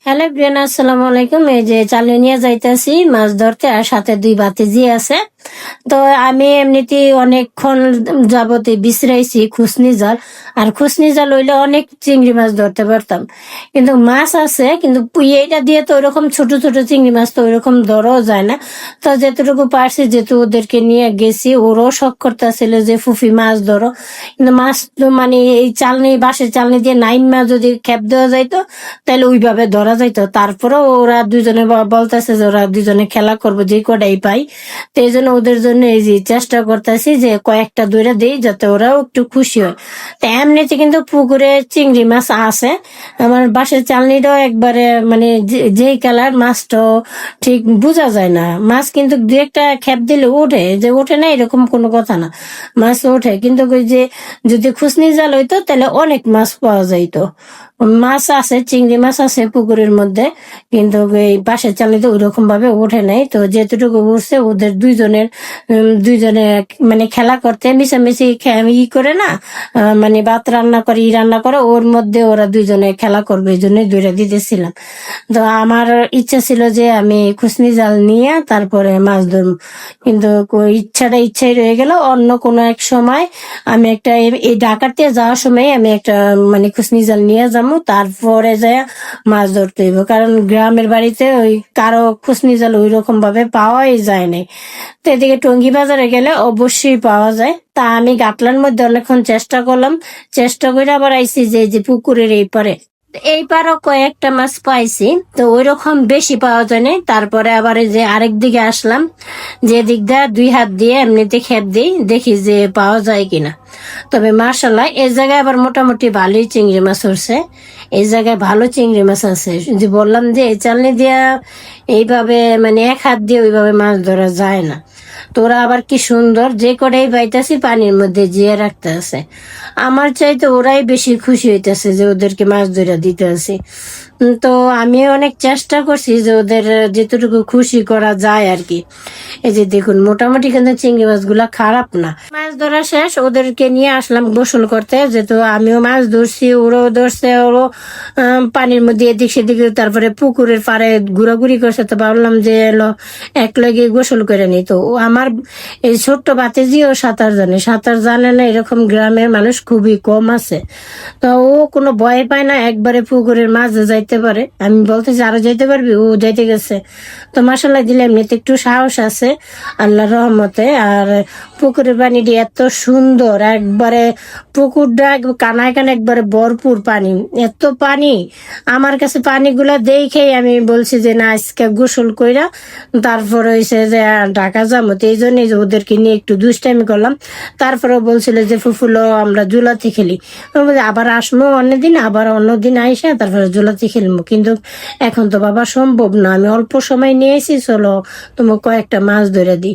Hello Brian, আসসালামু আলাইকুম। এই যে চালে নিয়ে যাইতেছি মাছ ধরতে, আর সাথে 2 বাতিজি আছে। তো আমি এমনিতে অনেকক্ষণ যাবতে বিশ্রাইছি খুসনি জাল। আর খুসনি জাল হইলে অনেক চিংড়ি মাছ ধরতে পারতাম, কিন্তু মাছ আছে, কিন্তু এইটা দিয়ে তো ওইরকম ছোট ছোট চিংড়ি মাছ তো ওইরকম ধরাও যায় না। তো যেতটুকু পারছি, যেহেতু ওদেরকে নিয়ে গেছি, ওরও শখ করতেছিল যে ফুফি মাছ ধরো। কিন্তু মাছ তো মানে এই চালনি, বাঁশের চালনি দিয়ে নাইন মাছ যদি খেপ দেওয়া যাইতো তাহলে ওইভাবে ধরা যাইতো। তারপরে ওরা দুজনে বলতেছে যে ওরা দুজনে খেলা করবো, যে কটাই পাই। তো এই জন্য ওদের জন্য এই যে চেষ্টা করতেছি যে কয়েকটা দইরা দিই, যাতে ওরাও একটু খুশি হয়। তো এমনিতে কিন্তু পুকুরে চিংড়ি মাছ আছে। আমার বাঁশের চালনিটাও একবারে মানে যেই কালার, মাছটাও ঠিক বোঝা যায় না। মাছ কিন্তু দু একটা খেপ দিলে ওঠে, যে ওঠে না এরকম কোনো কথা না, মাছ ওঠে। কিন্তু ওই যে যদি খুসনি জাল হইতো তাহলে অনেক মাছ পাওয়া যাইতো। মাছ আছে, চিংড়ি মাছ আছে পুকুরের মধ্যে, কিন্তু এই পাশের চালিতে ওই রকম ভাবে ওঠে নাই। তো যেতটুকু উঠছে ওদের দুইজনে মানে খেলা করতে মিশামিশি ই করে না, মানে ভাত রান্না করে ই রান্না করে, ওর মধ্যে ওরা দুইজনে খেলা করবে, এই জন্যই দূরে দিতেছিলাম। তো আমার ইচ্ছা ছিল যে আমি খুসনি জাল নিয়ে তারপরে মাছ ধরবো, কিন্তু ইচ্ছাই রয়ে গেল। অন্য কোনো এক সময় আমি একটা এই ডাকাতে যাওয়ার সময় আমি একটা মানে খুসনি জাল নিয়ে যাবো, তারপরে যায় মাছ ধরতে হইব। কারণ গ্রামের বাড়িতে ওই কারো খুসনি জাল ওই রকম ভাবে পাওয়াই যায় নাই। তো এদিকে টঙ্গী বাজারে গেলে অবশ্যই পাওয়া যায়। তা আমি গাটলার মধ্যে অনেকক্ষণ চেষ্টা করলাম, চেষ্টা করে আবার আইছি যে এই যে পুকুরের এই পারে। এইবারও কয়েকটা মাছ পাইছি, তো ওই রকম বেশি পাওয়া যায় নাই। তারপরে আবার এই যে আরেক দিকে আসলাম, যে দিক দিয়ে 2 হাত দিয়ে এমনিতে খেপ দিই, দেখি যে পাওয়া যায় কিনা। তবে মার্শাল্লাহ এই জায়গায় আবার মোটামুটি ভালোই চিংড়ি মাছ উঠছে। এই জায়গায় ভালো চিংড়ি মাছ আছে। যে বললাম যে এই চালনি দিয়া এইভাবে মানে এক হাত দিয়ে ওইভাবে মাছ ধরা যায় না। তোরা আবার কি সুন্দর যে কটাই পাইতাছি পানির মধ্যে জিয়ে রাখতে আছে। আমার চাইতে ওরাই বেশি খুশি হইতেছে যে ওদেরকে মাছ ধরে দিতে আছে। তো আমি অনেক চেষ্টা করছি যে ওদের যেটুকু খুশি করা যায় আর কি। এই যে দেখুন, মোটামুটি কিন্তু চিংড়ি মাছগুলা খারাপ না। মাছ ধরা শেষ, ওদেরকে নিয়ে আসলাম গোসল করতে, যেহেতু আমিও মাছ ধরছি, ওরাও ধরছে। ওরও পানির মধ্যে এদিক সেদিকে, তারপরে পুকুরের পাড়ে ঘোরাঘুরি করছে। তো ভাবলাম যে এলো এক লগে গোসল করে নি। তো ও আমার এই ছোট্ট বাতিজিও সাঁতার জানে না, এরকম গ্রামের মানুষ খুবই কম আছে। তো ও কোনো ভয় পায় না, একবারে পুকুরের মাঝে যাইতে পারে। আমি বলতেছি আরো যাইতে পারবি, ও যাইতে গেছে। তো মাসাল্লাহ দিলে এমনিতে একটু সাহস আছে আল্লাহর রহমতে। আর পুকুরের পানিটি এত সুন্দর, একবারে পুকুরটা কানায় কানায় একবারে ভরপুর পানি, এত পানি। আমার কাছে পানিগুলা দেখেই আমি বলছি যে না, আজকে গোসল কইরা তারপর হয়েছে যে ঢাকা যাবো। তো এই জন্যই ওদেরকে নিয়ে একটু দুষ্টামি করলাম। তারপরে বলছিল যে ফুফুলো আমরা জুলাতে খেলি। আবার আসবো অন্যদিন, আবার অন্যদিন আইসা তারপরে জুলাতে খেলবো। কিন্তু এখন তো বাবা সম্ভব না, আমি অল্প সময় নিয়ে এসি, চলো তোমাকে কয়েকটা মাছ ধরে দিই।